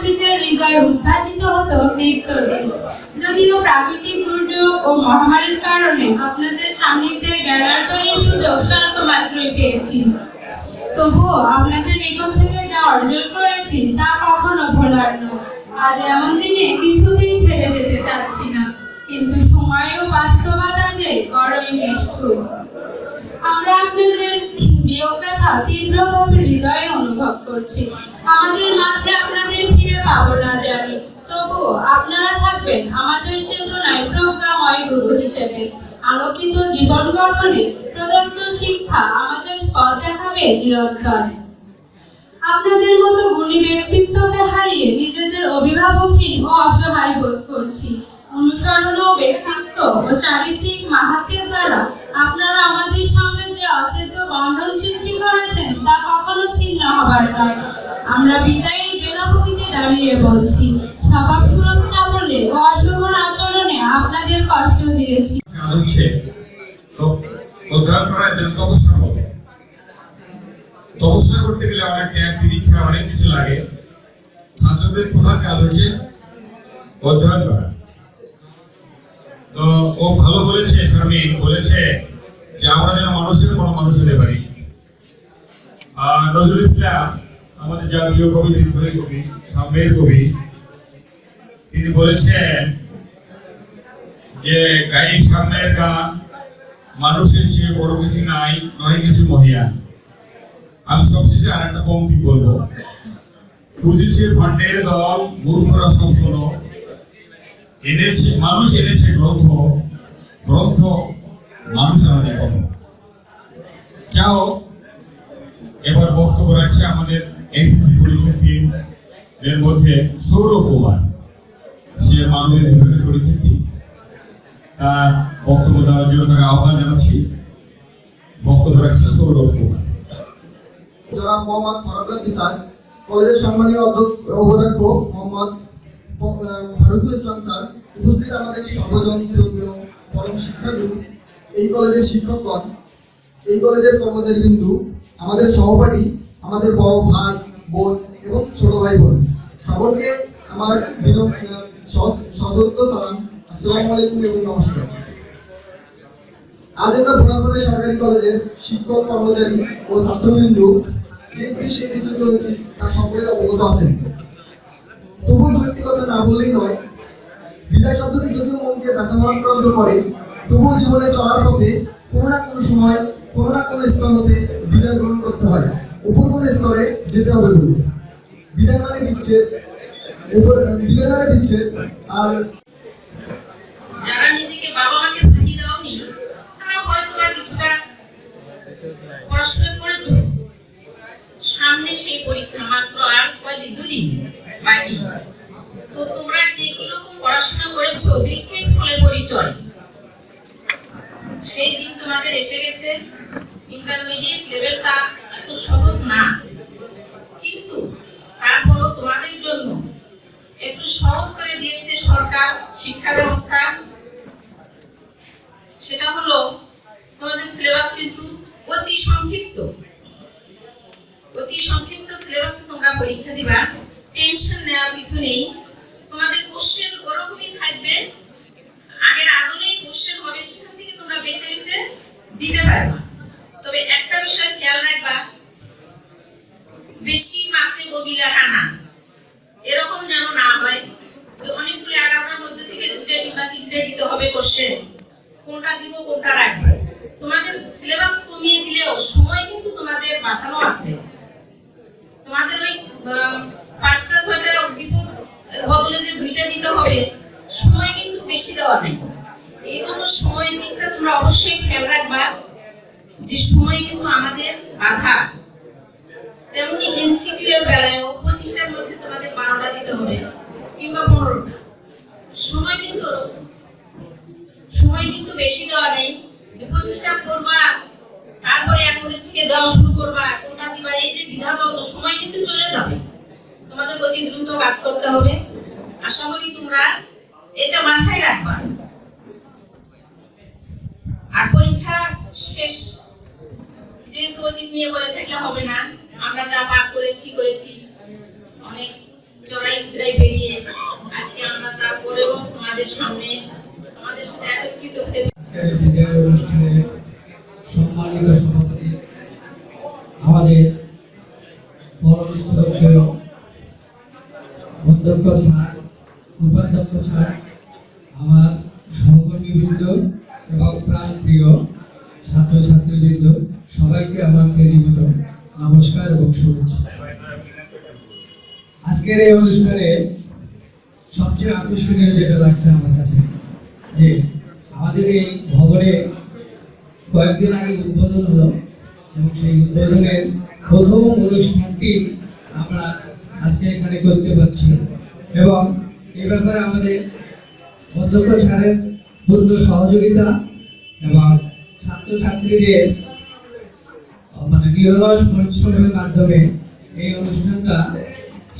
শিক্ষার্থীদের হৃদয়ে উদ্ভাসিত হতো নৃত্য দিয়ে। যদিও প্রাকৃতিক দুর্যোগ ও মহামারীর কারণে আপনাদের সান্নিধ্যে জ্ঞানার্জনের সুযোগ স্বল্প মাত্রই পেয়েছি, তবুও আপনাদের নিকট থেকে যা অর্জন করেছি তা কখনো ভোলার নয়। আজ এমন দিনে কিছুতেই ছেড়ে যেতে চাচ্ছি না, কিন্তু সময় ও বাস্তবতা যে বড়ই নিষ্ঠুর। আমরা আপনাদের বিয়োগ ব্যথা তীব্রভাবে হৃদয়ে অনুভব করছি। আমাদের মাঝে আপনাদের ফিরে পাবো না জানি, তবুও আপনারা থাকবেন আমাদের চেতনায় প্রজ্ঞাময় গুরু হিসেবে। আলোকিত জীবন গঠনে প্রদত্ত শিক্ষা আমাদের পথ দেখাবে নিরন্তর। আপনাদের মতো গুণী ব্যক্তিত্বকে হারিয়ে নিজেদের অভিভাবকহীন ও অসহায় বোধ করছি। অনুসরণ ও ব্যক্তিত্ব ও চারিত্রিক মাহাত্ম্যের দ্বারা আপনারা আমাদের সঙ্গে যে অচেতন বন্ধন সৃষ্টি করেছেন তা কখনো ছিন্ন হবার নয়। আমরা বিদায়ের বেলাভূমিতে দাঁড়িয়ে বলছি, স্বভাব সুরক্ষা বলে ও অশোভন আচরণে আপনাদের কষ্ট দিয়েছি। তপস্যা করতে গেলে অনেক ত্যাগ তিতিক্ষা অনেক কিছু লাগে। ছাত্রদের প্রধান কাজ হচ্ছে অধ্যয়ন করা। তো ও ভালো বলেছে, শারমিন বলেছে যে আমরা যেন মানুষের কোনো মানুষ হতে পারি। নজরুল ইসলাম আমাদের জাতীয় কবি, বিদ্রোহী কবি, সাম্যের কবি, তিনি বলেছেন যে গায়ক সাম্যের গান, মানুষের চেয়ে বড় কিছু নাই, নয় কিছু মহিয়ান। আমি সবশেষে আর একটা পংক্তি বলবো, বুঝেছে ভান্ডের দল, মূর্খরা সব শোনো, এনেছে মানুষ এনেছে গ্রন্থ, গ্রন্থ মানুষ আনে কখনো। যাও এবার বক্তব্য রাখছে আমাদের এসএসসি পরীক্ষার্থীদের মধ্যে সৌরভ কুমার, সে মানবিক বিভাগের পরীক্ষার্থী। তার বক্তব্য দেওয়ার জন্য তাকে আহ্বান জানাচ্ছি। বক্তব্য রাখছে সৌরভ কুমার। জনাব মোহাম্মদ ফরাদুল স্যার, কলেজের সম্মানীয় অধ্যক্ষ মোহাম্মদ ফারুকুল ইসলাম স্যার, উপস্থিত আমাদের সর্বজন শ্রদ্ধেয় পরম শিক্ষাগুরু, এই কলেজের শিক্ষকগণ, এই কলেজের কর্মচারীবৃন্দু, আমাদের সহপাঠী, আমাদের বড় ভাই বোন এবং ছোট ভাই বোন, সকলকে আমার সশ্রদ্ধ সালাম, আসসালামু আলাইকুম এবং নমস্কার। আজ আমরা বোনারপাড়া সরকারি কলেজের শিক্ষক, কর্মচারী ও ছাত্রবৃন্দু যে উদ্দেশ্যে একত্রিত হয়েছি তা সকলে অবগত আছেন। তবুও দুটি কথা না বললেই নয়। বিদায় শব্দটি যদিও মনকে ব্যথাক্রান্ত করে, তবুও জীবনে চলার পথে কোনো না কোনো সময়, কোনো না কোনো স্তর হতে বিদায় গ্রহণ করতে হয়। উপর কোনো স্তরে যেতে হবে বলে বিদায় মানে বিচ্ছেদ, বিদায় মানে বিচ্ছেদ। আর যারা নিজেকে বাবা মাকে ফাঁকি দেওনি, তারা হয়তো বা কিছুটা পড়াশোনা করেছে। সামনে সেই পরীক্ষা মাত্র আর কয়দিন, 2 দিন বাকি। তো তোমরা যে কিরকম পড়াশোনা করেছো, বৃক্ষের ফলে পরিচয়, সেই দিন তোমাদের এসে গেছে। ইন্টারমিডিয়েট লেভেলটা এত সহজ না, কিন্তু তারপরও তোমাদের জন্য একটু সহজ করে দিয়েছে সরকার শিক্ষা ব্যবস্থা। সেটা হলো তোমাদের সিলেবাস কিন্তু অতি সংক্ষিপ্ত। অতি সংক্ষিপ্ত সিলেবাসে তোমরা পরীক্ষা দিবা, টেনশন নেওয়ার কিছু নেই। তোমাদের কোশ্চেন ওরকমই থাকবে, আগের আদলেই কোশ্চেন হবে, সেখান থেকে তোমরা বেছে বেছে দিতে পারবা। তবে একটা বিষয় খেয়াল রাখবা, বেশি মাছে বগিলা কানা এরকম যেন না হয় যে অনেকগুলো 11টার মধ্যে থেকে 2টা কিংবা 3টে দিতে হবে কোশ্চেন। কোনটা দিব কোনটা রাখবে। তোমাদের সিলেবাস কমিয়ে দিলেও সময় কিন্তু তোমাদের বাঁচানো আছে। তোমাদের ওই 5টা 6টা বিপদ বদলে যে 2টা দিতে হবে, সময় কিন্তু বেশি দেওয়া নেই। এই জন্য সময়ের দিকটা তোমরা অবশ্যই খেয়াল রাখবা, যে সময় কিন্তু আমাদের বাধা। তেমনি এমসিকিউ এর বেলায়ও 25টার মধ্যে তোমাদের 12টা দিতে হবে কিংবা 15টা। সময় কিন্তু বেশি দেওয়া নেই, যে 25টা করবা তারপরে এখনই থেকে দেওয়া শুরু করবা, কোনটা দিবা, এই যে দ্বিধাদ্বন্দ্ব, সময় কিন্তু চলে যাবে। তোমাদের অতি দ্রুত কাজ করতে হবে। আশা করি তোমরা এটা মাথায় রাখবা। আর পরীক্ষা শেষ, যেহেতু অতীত নিয়ে বলে থাকলে হবে না। আমরা যা পাঠ করেছি অনেক চড়াই উতরাই অধ্যক্ষ স্যার, উপাধ্যক্ষ স্যার, আমার সহকর্মীবৃন্দ এবং প্রাণপ্রিয় ছাত্রছাত্রীবৃন্দ, সবাইকে আমার শ্রেণীগত নমস্কার এবং শুভেচ্ছা। আজকের এই অনুষ্ঠানে সবচেয়ে আকর্ষণীয় যেটা লাগছে আমার কাছে, যে আমাদের এই ভবনে কয়েকদিন আগে উদ্বোধন হলো এবং সেই উদ্বোধনের প্রথম অনুষ্ঠানটি আমরা আজকে এখানে করতে পারছি এবং এই ব্যাপারে আমাদের অধ্যক্ষ স্যারের পূর্ণ সহযোগিতা এবং ছাত্রছাত্রীদের নিরলস পরিশ্রমের মাধ্যমে এই অনুষ্ঠানটা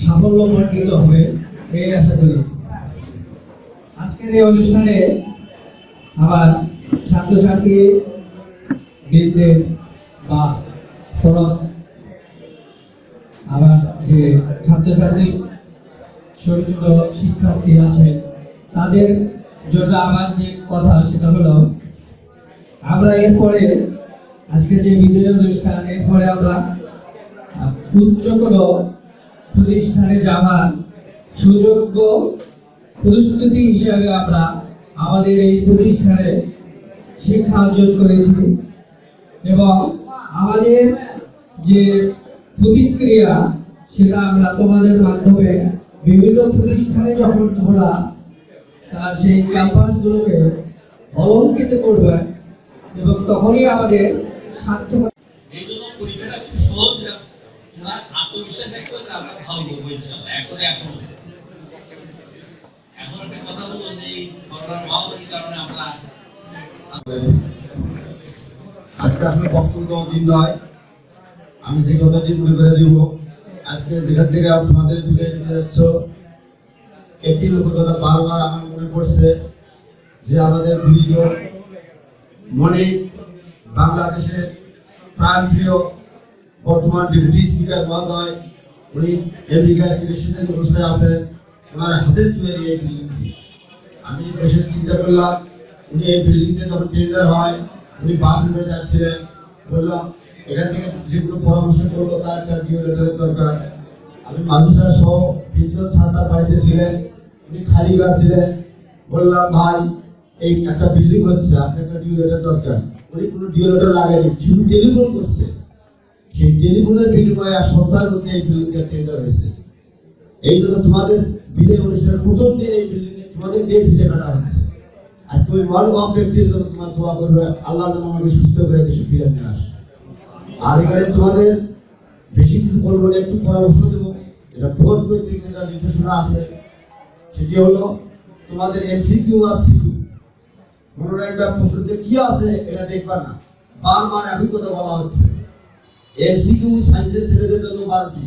সাফল্যমণ্ডিত হবে এই আশা করি। আজকের এই অনুষ্ঠানে আমার ছাত্রছাত্রী বৃন্দের বা আমার যে ছাত্রছাত্রী ছোট ছোট শিক্ষার্থী আছে তাদের জন্য আমার যে কথা সেটা হলো, আমরা এরপরে আজকে যে বিজয় অনুষ্ঠান, এরপরে আমরা উচ্চ কোনো প্রতিষ্ঠানে যাওয়ার সুযোগ্য প্রস্তুতি হিসাবে আমরা আমাদের এই প্রতিষ্ঠানে শিক্ষা অর্জন করেছি এবং আমাদের যে প্রতিক্রিয়া সেটা আমরা তোমাদের মাধ্যমে বিভিন্ন প্রতিষ্ঠানে যখন তোমরা সেই ক্যাম্পাসগুলোকে অলঙ্কৃত করবে এবং তখনই আমাদের সার্থক। এই জন্য পরীক্ষাটা খুব সহজ, তোমরা আত্মবিশ্বাস রাখবে যে আমরা ভালো করবো ইনশাআল্লাহ 100-100। এখন একটা কথা হলো যে করোনার মহামারীর কারণে আমরা আজকে আসলে বক্তব্য দিন নয়, আমি যে কথাটি মনে করে দিব, আজকে যেখান থেকে তোমাদের বিদায় নিতে যাচ্ছ, একটি লোকের কথা বারবার আমার মনে পড়ছে যে আমাদের গুলিজন মনে বাংলাদেশের প্রাণপ্রিয় বর্তমান ডেপুটি স্পিকার মহোদয়, উনি আমেরিকায় চিকিৎসা ব্যবস্থায় আছেন, ওনার হাতের তৈরি এই বিল্ডিংটি। আমি বসে চিন্তা করলাম, উনি এই বিল্ডিংতে যখন টেন্ডার হয় উনি বাথরুমে যাচ্ছিলেন, বললাম এখান থেকে যেগুলো পরামর্শ করলো তার একটা ডিওলেটারের দরকার। আমি মাধুসার সহ প্রিন্সিপাল স্যার তার বাড়িতে ছিলেন, উনি খালি ছিলেন, বললাম ভাই এই একটা বিল্ডিং হচ্ছে, আপনার একটা ডিওলেটার দরকার। উনি কোনো ডিওলেটার লাগায়নি, শুধু টেলিফোন করছে। সেই টেলিফোনের বিনিময়ে আর সপ্তাহের মধ্যে এই বিল্ডিংটা টেন্ডার হয়েছে। এই জন্য তোমাদের বিদায় অনুষ্ঠানের প্রথম দিন এই বিল্ডিংয়ে তোমাদের দিয়ে ফিরে কাটা হচ্ছে। আজকে ওই মহান ব্যক্তির জন্য তোমার দোয়া করবে, আল্লাহ যেন আমাকে সুস্থ করে দেশে ফিরে নিয়ে আসে। আর এখানে তোমাদের বেশি কিছু বলবো না, একটু পরামর্শ দেবো। এটা ভোট করতে যেটা নির্দেশনা আছে সেটি হলো তোমাদের এমসিকিউ আর সিকিউ। মনে রাখবে প্রশ্নতে কি আছে এটা দেখবা না, বারবার একই কথা বলা হচ্ছে। এমসিকিউ সায়েন্সের ছেলেদের জন্য 12টি,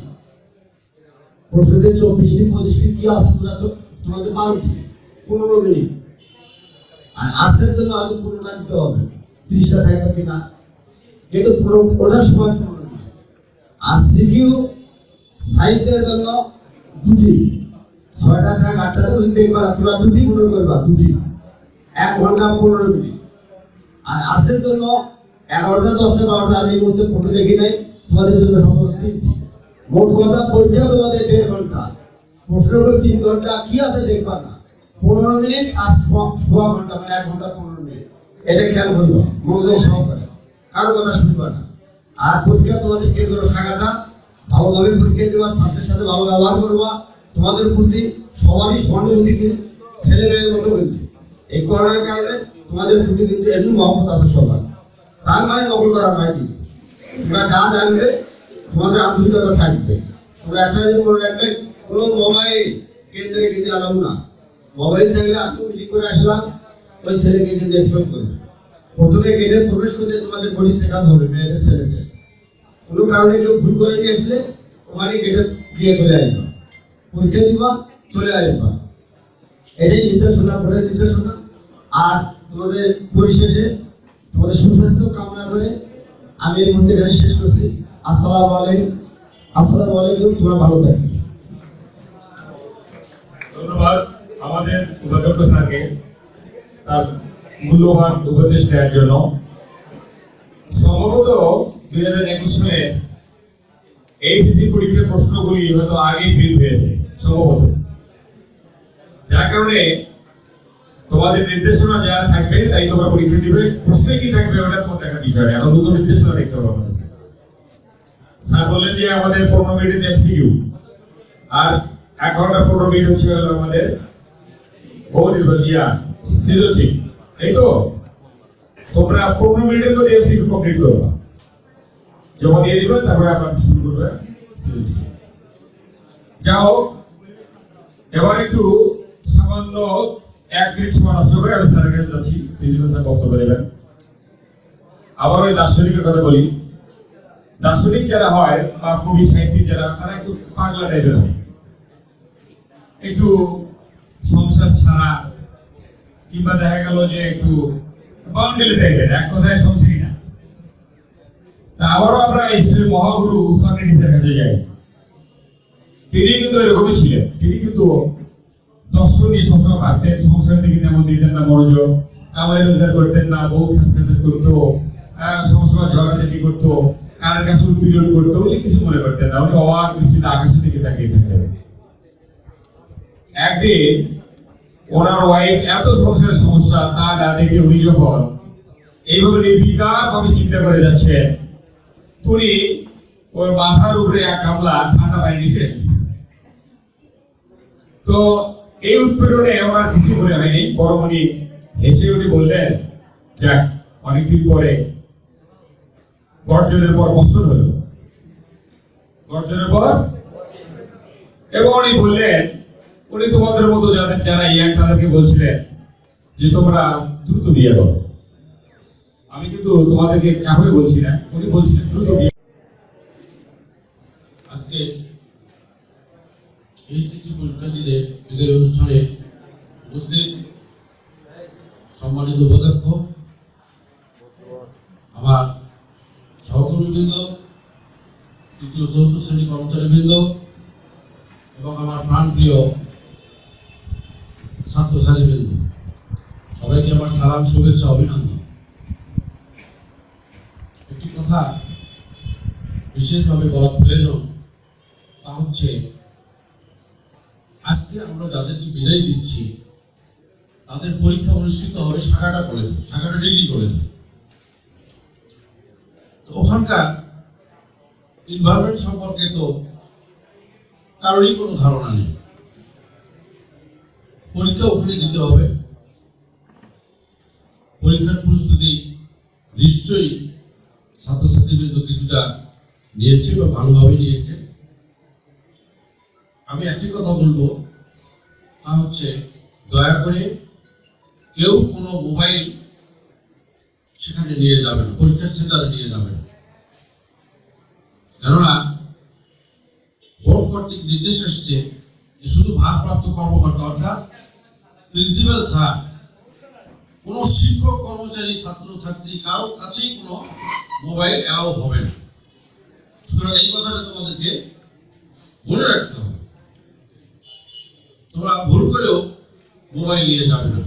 প্রশ্নতে 24টি 25টি কি আছে তোমাদের 12টি, 15 মিনিট। আর আর্টসের জন্য হয়তো 15টা দিতে হবে, 30টা থাকবে কিনা, কিন্তু ওটার সময় 15 মিনিট। আর সিকিউ সায়েন্সের জন্য 2টি, 6টা থেকে 8টা করে দেখবা, তোমরা 2টি মনে করবা, 2টি 1 ঘন্টা 15 মিনিট। আর আর্টসের জন্য 11টা 10টা 12টা আমি এই মধ্যে ফটো দেখি নাই, তোমাদের জন্য সম্ভবত 3টি। মোট কথা পরীক্ষা তোমাদের 1.5 ঘন্টা, প্রশ্ন হলো 3 ঘন্টা, কি আছে দেখবা না, 15 মিনিট আর 1.5 ঘন্টা, মানে 1 ঘন্টা 15 মিনিট। এটা খেয়াল করবা, মনোযোগ সহকারে, কারো কথা শুনবা না। আর পরীক্ষা তোমাদের কেন্দ্র শাখাটা ভালোভাবে পরীক্ষা দেওয়া, ছাত্রের সাথে ভালো ব্যবহার করবা, তোমাদের প্রতি সবারই সহানুভূতি ছেলে মেয়ের মতো হইবে। এই করোনার কারণে তোমাদের প্রতি কিন্তু এমনি মহব্বত আছে সবার, তার মানে নকল করা নয়। কিন্তু তোমরা যা জানবে তোমাদের আন্তরিকতা থাকবে। তোমরা একটা জিনিস মনে রাখবে, কোনো মোবাইল কেন্দ্রে কিন্তু আলাউ না। মোবাইল থাকলে আমি মিটিং করে আসলাম, ওই ছেলেকে কিন্তু এক্সপেক্ট করবে। প্রথমে গেটে প্রবেশ করতে তোমাদের বডি চেকআপ হবে মেয়েদের ছেলেদের। কোনো কারণে কেউ ভুল করে নিয়ে আসলে ওখানে গেটে দিয়ে চলে আসবা, পরীক্ষা দিবা, চলে আসবা। এটাই নির্দেশনা, বোর্ডের নির্দেশনা। আর তোমাদের পরিশেষে তোমাদের সুস্বাস্থ্য কামনা করে আমি এই মুহূর্তে এখানে শেষ করছি। আসসালামু আলাইকুম, তোমরা ভালো থাকবে। ধন্যবাদ আমাদের উপাধ্যক্ষ স্যারকে তার মূল্যবান উপদেশ দেওয়ার জন্য। সম্ভবত 2021 সালের এইচএসসি পরীক্ষার প্রশ্নগুলি হয়তো আগেই প্রিন্ট হয়েছে সম্ভবত। যার কারণে তোমাদের নির্দেশনা যা থাকবে তাই তোমরা পরীক্ষা দিবে, প্রশ্নে কি থাকবে ওটা তোমার দেখার বিষয় না, এখন দুটো নির্দেশনা দেখতে হবে আমাদের। স্যার বললেন যে আমাদের 15 মিনিট এমসিকিউ আর 1 ঘন্টা 15 মিনিট হচ্ছে হলো আমাদের সৃজনশীল, এই তো তোমরা 15 মিনিটের মধ্যে এমসিকিউ কমপ্লিট করবে, জমা দিয়ে দিবে, তারপরে আবার শুরু করবে সৃজনশীল। যাও এবার একটু সামান্য 1 মিনিট সময় নষ্ট করে আমি স্যারের কাছে যাচ্ছি, প্রিন্সিপাল স্যার বক্তব্য দেবেন। আবার ওই দার্শনিকের কথা বলি, দার্শনিক যারা হয় বা কবি সাহিত্যিক যারা, তারা একটু পাগলা টাইপের হয়, একটু সংসার ছাড়া কিংবা দেখা গেল যে একটু বাউন্ডারি টাইপের, এক কথায় সংসারী না। তা আবারও আমরা এই মহাগুরু সক্রেটিসের কাছে যাই, তিনি কিন্তু এরকমই ছিলেন। তিনি কিন্তু দর্শন নিয়ে সবসময় ভাবতেন, সংসারের দিকে তেমন দিতেন না মনোযোগ, কামাই রোজগার করতেন না, বউ খাস করতো, সবসময় ঝগড়াঝাটি করতো, কানের কাছে উদ্বিগ্ন করতো, বলে কিছু মনে করতেন না, উনি অবাক দৃষ্টিতে আকাশের দিকে তাকিয়ে থাকতেন। একদিন ওনার ওয়াইফ এত সংসারের সমস্যা তা না দেখে উনি যখন এইভাবে নির্বিকার ভাবে চিন্তা করে যাচ্ছে, উনি ওর মাথার উপরে 1 গামলা ঠান্ডা পানি নিচে রেখেছে। তো এই উৎপীড়নে ওনার কিছু মনে হয়নি, বরং উনি হেসে উনি বললেন, যাক অনেকদিন পরে গর্জনের পর বর্ষণ হলো, গর্জনের পর। এবং উনি বললেন, উনি তোমাদের মতো যারা ইয়াং তাদেরকে বলছিলেন যে তোমরা দ্রুত বিয়ে করো। আমি কিন্তু তোমাদেরকে এখনই বলছি না, উনি বলছিলেন দ্রুত বিয়ে। আজকে এইচএসসি পরীক্ষার্থীদের বিদায় অনুষ্ঠানে উপস্থিত সম্মানিত উপাধ্যক্ষ, আমার সহকর্মীবৃন্দ, 3য় 4র্থ শ্রেণী কর্মচারীবৃন্দ এবং আমার প্রাণপ্রিয় ছাত্রছাত্রীবৃন্দ, সবাইকে আমার সালাম, শুভেচ্ছা, অভিনন্দন। একটি কথা বিশেষভাবে বলা প্রয়োজন, তা হচ্ছে আজকে আমরা যাদেরকে বিদায় দিচ্ছি তাদের পরীক্ষা অনুষ্ঠিত হবে সাগাটা কলেজে, সাগাটা ডিগ্রি কলেজে। তো ওখানকার এনভায়রনমেন্ট সম্পর্কে তো কারোরই কোনো ধারণা নেই। পরীক্ষা ওখানে দিতে হবে, পরীক্ষার প্রস্তুতি নিশ্চয়ই ছাত্রছাত্রীবৃন্দ কিছুটা নিয়েছে বা ভালোভাবে নিয়েছে। আমি একটি কথা বলবো, তা হচ্ছে দয়া করে কেউ কোনো মোবাইল সেখানে নিয়ে যাবে না, পরীক্ষার সেন্টারে নিয়ে যাবে না। কেননা বোর্ড কর্তৃক নির্দেশ এসছে যে শুধু ভারপ্রাপ্ত কর্মকর্তা অর্থাৎ প্রিন্সিপাল স্যার, কোনো শিক্ষক, কর্মচারী, ছাত্রছাত্রী কারো কাছেই কোনো মোবাইল অ্যালাউ হবে না। সুতরাং এই কথাটা তোমাদেরকে মনে রাখতে হবে, তোমরা ভুল করেও মোবাইল নিয়ে যাবে না।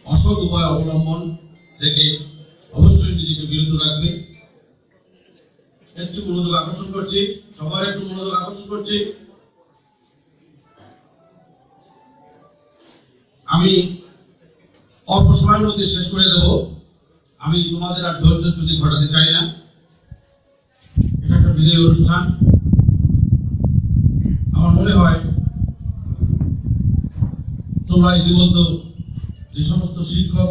অসৎ উপায় অবলম্বন থেকে অবশ্যই নিজেকে বিরত রাখবে। একটু মনোযোগ আকর্ষণ করছি, সবার একটু মনোযোগ আকর্ষণ করছি। আমি অল্প সময়ের মধ্যে শেষ করে দেব, আমি তোমাদের আর ধৈর্যচ্যুতি ঘটাতে চাই না। এটা একটা বিদায় অনুষ্ঠান। আমার মনে হয় তোমরা ইতিমধ্যে যে সমস্ত শিক্ষক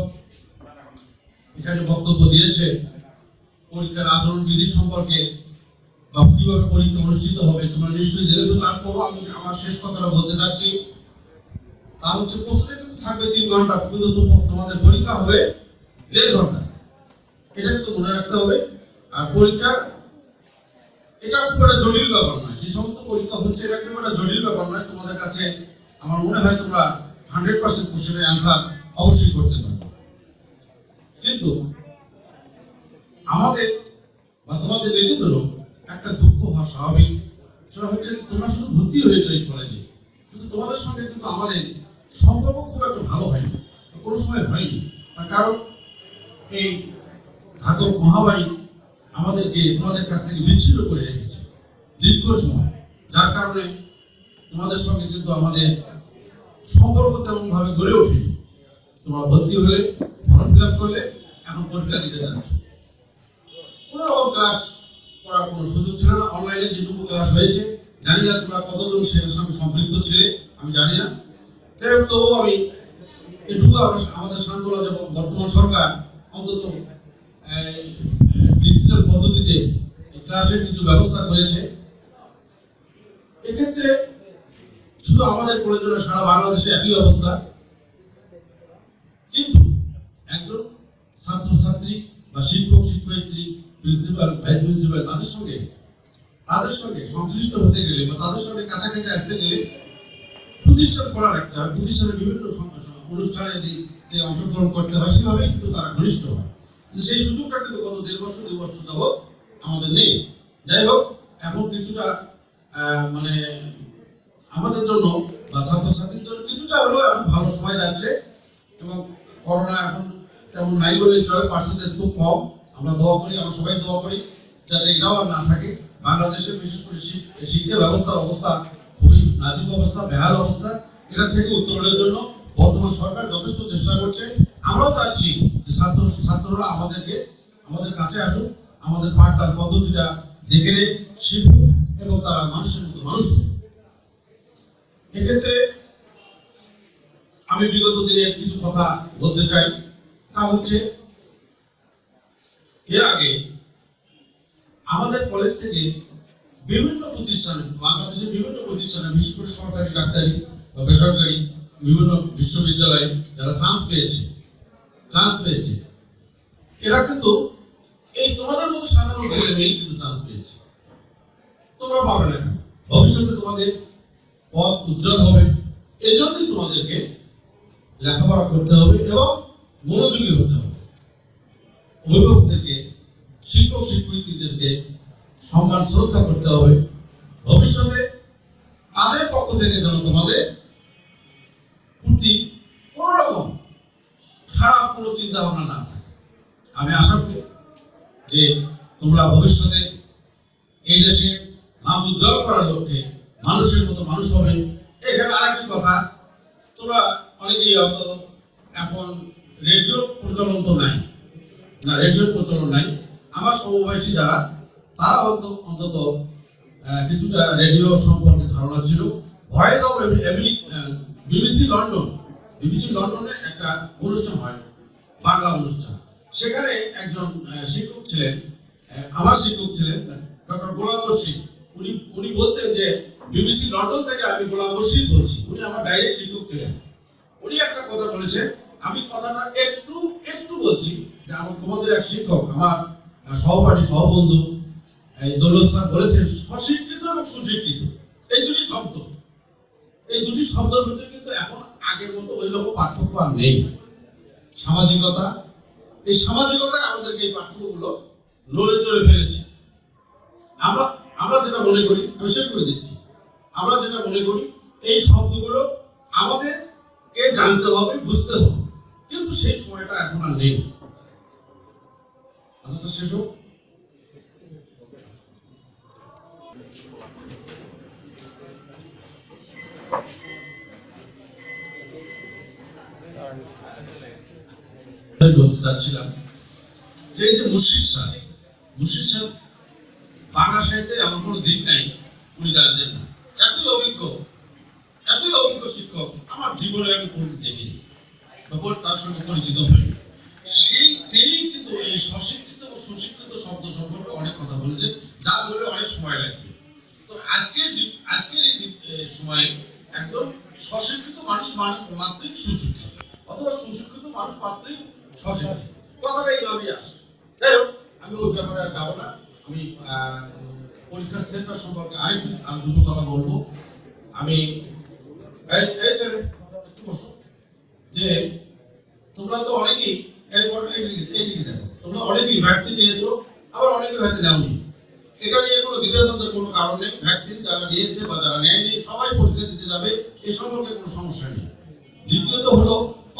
এখানে বক্তব্য দিয়েছে পরীক্ষার আচরণ বিধি সম্পর্কে বা কিভাবে পরীক্ষা অনুষ্ঠিত হবে, তোমরা নিশ্চয়ই জেনেছো। তারপরও আমি আমার শেষ কথাটা বলতে চাচ্ছি, তা হচ্ছে প্রশ্ন কিন্তু থাকবে 3 ঘন্টা, কিন্তু তোমাদের পরীক্ষা হবে 1.5 ঘন্টা। এটা কিন্তু মনে রাখতে হবে। আর পরীক্ষা এটা খুব একটা জটিল ব্যাপার নয়, যে সমস্ত পরীক্ষা হচ্ছে এটা খুব একটা জটিল ব্যাপার নয়। তোমাদের কাছে আমার মনে হয় তোমরা 100% কোশ্চেনের অ্যান্সার অবশ্যই করতে পারবে। কিন্তু আমাদের বা তোমাদের নিজেদেরও একটা দুঃখ হওয়া স্বাভাবিক। সেটা হচ্ছে তোমরা শুধু ভর্তি হয়েছো এই কলেজে, কিন্তু তোমাদের সঙ্গে কিন্তু আমাদের সম্পর্ক খুব একটা ভালো হয়নি, কোনো সময় হয়নি। তার কারণ এই ঘাতক মহামারী আমাদেরকে তোমাদের কাছ থেকে বিচ্ছিন্ন করে রেখেছে দীর্ঘ সময়, যার কারণে তোমাদের সঙ্গে কিন্তু আমাদের সম্পর্ক তেমন ভাবে গড়ে ওঠেনি। তোমরা ভর্তি হলে, ফর্ম ফিল আপ করলে, এখন পরীক্ষা দিতে যাচ্ছ। কোনো রকম ক্লাস করার কোনো সুযোগ ছিল না। অনলাইনে যেটুকু ক্লাস হয়েছে, জানি না তোমরা কতজন সেটার সঙ্গে সম্পৃক্ত ছিলে, আমি জানি না। তবুও আমি এটুকু আমাদের সান্ত্বনা যে বর্তমান সরকার অন্তত ডিজিটাল পদ্ধতিতে ক্লাসের কিছু ব্যবস্থা করেছে। এক্ষেত্রে শুধু আমাদের কলেজে না, সারা বাংলাদেশে একই অবস্থা। কিন্তু একজন ছাত্রছাত্রী বা শিক্ষক শিক্ষয়িত্রী, প্রিন্সিপাল, ভাইস প্রিন্সিপাল তাদের সঙ্গে সংশ্লিষ্ট হতে গেলে বা তাদের সঙ্গে কাছাকাছি আসতে গেলে প্রতিষ্ঠান খোলা রাখতে হয়, প্রতিষ্ঠানের বিভিন্ন অনুষ্ঠানে অংশগ্রহণ করতে হয়, সেভাবে কিন্তু তারা ঘনিষ্ঠ হয়। কিন্তু সেই সুযোগটা কিন্তু গত 1.5 বছর 2 বছর যাবৎ আমাদের নেই। যাই হোক, এখন কিছুটা মানে আমাদের জন্য বা ছাত্রছাত্রীর জন্য কিছুটা হলেও এখন ভালো সময় যাচ্ছে এবং করোনা এখন তেমন নাই বলে চলে, পার্সেন্টেজ খুব কম। আমরা সবাই দোয়া করি যাতে এটাও আর না থাকে। বাংলাদেশের বিশেষ করে শিক্ষা ব্যবস্থার অবস্থা খুবই নাজুক অবস্থা, বেহাল অবস্থা। এটা থেকে উত্তরণের জন্য বর্তমান সরকার যথেষ্ট চেষ্টা করছে। আমরাও চাচ্ছি যে ছাত্ররা আমাদের কাছে আসুক, আমাদের পাঠদান পদ্ধতিটা দেখে শিখুক এবং তারা মানুষের মতো মানুষ। এক্ষেত্রে আমি বিগত দিনের কিছু কথা বলতে চাই। তা হচ্ছে, এর আগে আমাদের কলেজ থেকে বিভিন্ন প্রতিষ্ঠানে, বাংলাদেশের বিভিন্ন প্রতিষ্ঠানে, বিশেষ করে সরকারি, ডাক্তারি বা বেসরকারি বিভিন্ন বিশ্ববিদ্যালয়ে যারা চান্স পেয়েছে, এরা কিন্তু এই তোমাদের মতো সাধারণ ছেলে মেয়ে কিন্তু চান্স পেয়েছে। তোমরা পাবে না, ভবিষ্যতে তোমাদের পথ উজ্জ্বল হবে। এই জন্যই তোমাদেরকে লেখাপড়া করতে হবে এবং মনোযোগী হতে হবে। অভিভাবকদেরকে, শিক্ষক শিক্ষয়িত্রীদেরকে সম্মান শ্রদ্ধা করতে হবে। ভবিষ্যতে তাদের পক্ষ থেকে যেন তোমাদের প্রতি কোন রকম খারাপ কোনো চিন্তা ভাবনা না থাকে। আমি আশা করি যে তোমরা ভবিষ্যতে এই দেশে নাম উজ্জ্বল করার লক্ষ্যে মানুষের মতো মানুষ হবে। এখানে আরেকটি কথা, তোমরা অনেকেই হয়তো এখন রেডিও প্রচলন তো নাই, না রেডিওর প্রচলন নাই। আমার সমবয়সী যারা, তারা হয়তো অন্তত কিছুটা রেডিও সম্পর্কে ধারণা ছিল। ভয়েস অফ বিবিসি লন্ডনে একটা অনুষ্ঠান হয়, বাংলা অনুষ্ঠান। সেখানে একজন শিক্ষক ছিলেন, আমার শিক্ষক ছিলেন ডক্টর গোলাম রশিদ। উনি বলতেন যে বিবিসি লন্ডন থেকে আমি গোলাম রশিদ বলছি। উনি আমার ডাইরেক্ট শিক্ষক ছিলেন। উনি একটা কথা বলেছেন, আমি কথাটা একটু বলছি যে তোমাদের এক শিক্ষক, আমার সহপাঠী সহবন্ধু দৌলত স্যার বলেছেন, অশিক্ষিত এবং সুশিক্ষিত এই দুটি শব্দের ভিতরে কিন্তু এখন আগের মতো ওই রকম পার্থক্য আর নেই। এই সামাজিকতায় আমাদেরকে এই পার্থক্যগুলো নড়ে চড়ে ফেলেছে। আমরা যেটা মনে করি, আমি শেষ করে দিচ্ছি, আমরা যেটা মনে করি এই শব্দগুলো আমাদেরকে জানতে হবে, বুঝতে হবে, কিন্তু সেই সময়টা এখন আর নেই। আচ্ছা, শেষ হোক। বলতে চাচ্ছিলাম যে এই যে মুর্শিদ স্যার বাংলা সাহিত্যে এমন কোনো দিক নাই উনি জানতেন না। এতই অভিজ্ঞ শিক্ষক আমার জীবনে আমি কোনোদিন দেখিনি, তার সঙ্গে পরিচিত হয়নি। তিনি কিন্তু এই স্বশিক্ষিত ও সুশিক্ষিত শব্দ সম্পর্কে অনেক কথা বলেছেন, যা বলে অনেক সময় লাগবে। তো আজকের এই সময়ে একজন স্বশিক্ষিত মানুষ মাত্রই সুশিক্ষিত, অথবা সুশিক্ষিত মানুষ মাত্রই স্বশিক্ষিত, কথাটা এইভাবেই আসে। যাই হোক, আমি ওই ব্যাপারে আর যাবো না। আমি পরীক্ষার সেন্টার সম্পর্কে আর দুটো কথা বলবো। আমি যে তোমরা তো অনেকেই এইদিকে দেখো, তোমরা অনেকেই ভ্যাকসিন নিয়েছো, আবার অনেকে হয়তো নেওনি। এটা নিয়ে কোনো দ্বিধাদ্বন্দ্বের কোনো কারণ নেই। ভ্যাকসিন যারা নিয়েছে বা যারা নেয়নি সবাই পরীক্ষা দিতে যাবে, এ সম্পর্কে কোনো সমস্যা নেই। দ্বিতীয়ত হলো,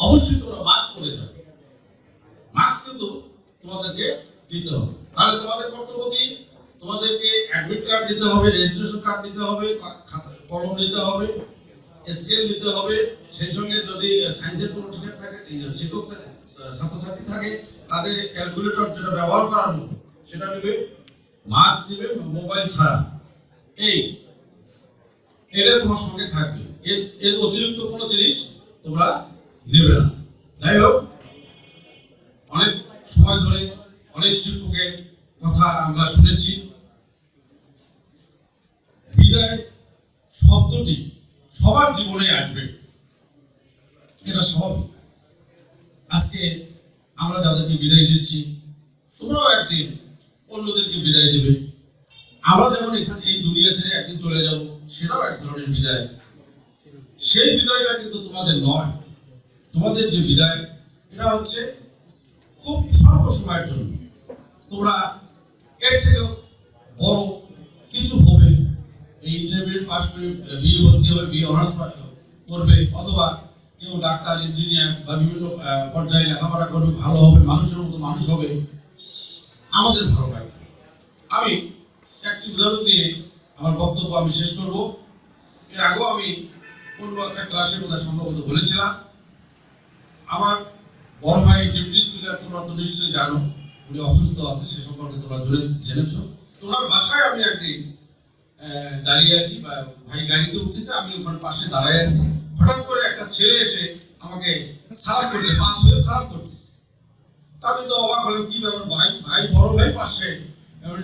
অবশ্যই তোমরা মাস্ক পরে যাবে। মাস্ক কিন্তু তোমাদেরকে দিতে হবে। তাহলে তোমাদের কর্তব্য কি? তোমাদেরকে অ্যাডমিট কার্ড দিতে হবে, রেজিস্ট্রেশন কার্ড দিতে হবে, কলম দিতে হবে, স্কেল নিতে হবে, সেই সঙ্গে যদি সায়েন্সের কোনো টিচার থাকে, শিক্ষক থাকে, ছাত্রছাত্রী থাকে, তাদের ক্যালকুলেটর যেটা ব্যবহার করার মতো সেটা নেবে, মাস্ক নেবে, মোবাইল ছাড়া। এটা তোমার সঙ্গে থাকবে, এর অতিরিক্ত কোনো জিনিস তোমরা নেবে না। যাই হোক, অনেক সময় ধরে অনেক শিক্ষকের কথা আমরা শুনেছি। বিদায় শব্দটি সবার জীবনে আসবে, এটা স্বাভাবিক। আজকে আমরা যাদেরকে বিদায় দিচ্ছি, তোমরাও একদিন অন্যদেরকে বিদায় দেবে। আমরা যেমন এখানে এই দুনিয়া ছেড়ে একদিন চলে যাব, সেটাও এক ধরনের বিদায়। সেই বিদায়টা কিন্তু তোমাদের নয়। তোমাদের যে বিদায়, এটা হচ্ছে খুব স্বল্প সময়ের জন্য। তোমরা এর থেকেও বড় কিছু হবে, এই ইন্টারমিডিয়েট পাস করে বিএ ভর্তি হবে, বিএ অনার্স করবে, অথবা কেউ ডাক্তার, ইঞ্জিনিয়ার বা বিভিন্ন পর্যায়ে লেখাপড়া করবে, ভালো হবে, মানুষের মতো মানুষ হবে, আমাদের ভালো লাগবে। আমি একটি উদাহরণ দিয়ে আমার বক্তব্য আমি শেষ করব। এর আগেও আমি অন্য একটা ক্লাসের কথা সম্ভবত বলেছিলাম। আমার বড় ভাই ডিউটি স্পিকার, তোমরা তো নিশ্চয়ই জানো, উনি অসুস্থ আছে, সে সম্পর্কে তোমরা জেনেছো। তোমার বাসায় আমি একদিন দাঁড়িয়ে আছি, বা ভাই গাড়িতে উঠতেছে, আমি ওখানে পাশে দাঁড়ায় আছি। হঠাৎ করে একটা ছেলে এসে আমাকে সালাম করছে, পাশ হয়ে সালাম করছে। আমি তো অবাক হলাম, কি ব্যাপার, ভাই বড় ভাই পাশে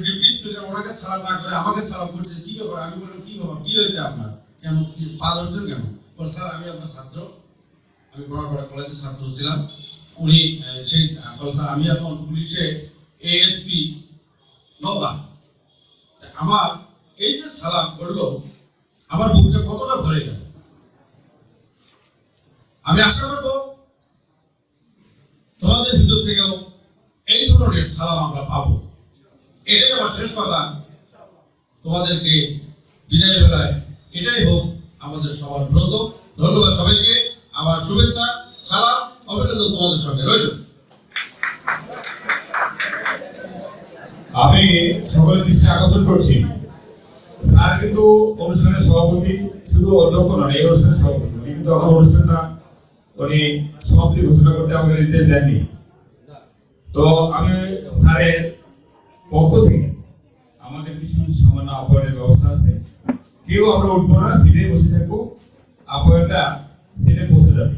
ডিউটি স্পিকার, ওনাকে সালাম না করে আমাকে সালাম করছে, কি ব্যাপার? আমি বললাম, কি ব্যাপার, কি হয়েছে আপনার, কেন পা ধরছেন কেন? বল, স্যার আমি আপনার ছাত্র, আমি বড়পাড়া কলেজের ছাত্র ছিলাম। উনি সেই স্যার, আমি এখন পুলিশে এএসপি নওগাঁ। আমার এই যে সালাম করলো, আমার বুকটা কতটা ভরে গেল। আমি আশা করব তোমাদের ভিতর থেকেও এই ধরনের সালাম আমরা পাবো। এটাই আমার শেষ কথা। তোমাদেরকে বিদায়ের বেলায় এটাই হোক আমাদের সবার ব্রত। ধন্যবাদ সবাইকে, আমার শুভেচ্ছা, সালাম, অভিনন্দন তোমাদের সঙ্গে রইল। আমি সকলের দৃষ্টি আকর্ষণ করছি, স্যার কিন্তু অনুষ্ঠানের সভাপতি, শুধু অধ্যক্ষ নন, এই অনুষ্ঠানের সভাপতি। উনি কিন্তু আমার অনুষ্ঠানটা উনি সমাপ্তি ঘোষণা করতে আমাকে নির্দেশ দেননি। তো আমি স্যারের পক্ষ থেকে আমাদের কিছু সামান্য আপ্যায়নের ব্যবস্থা আছে। কেউ আমরা উঠবো না, সিটে বসে থাকবো, আপ্যায়নটা সিটে বসে যাবে।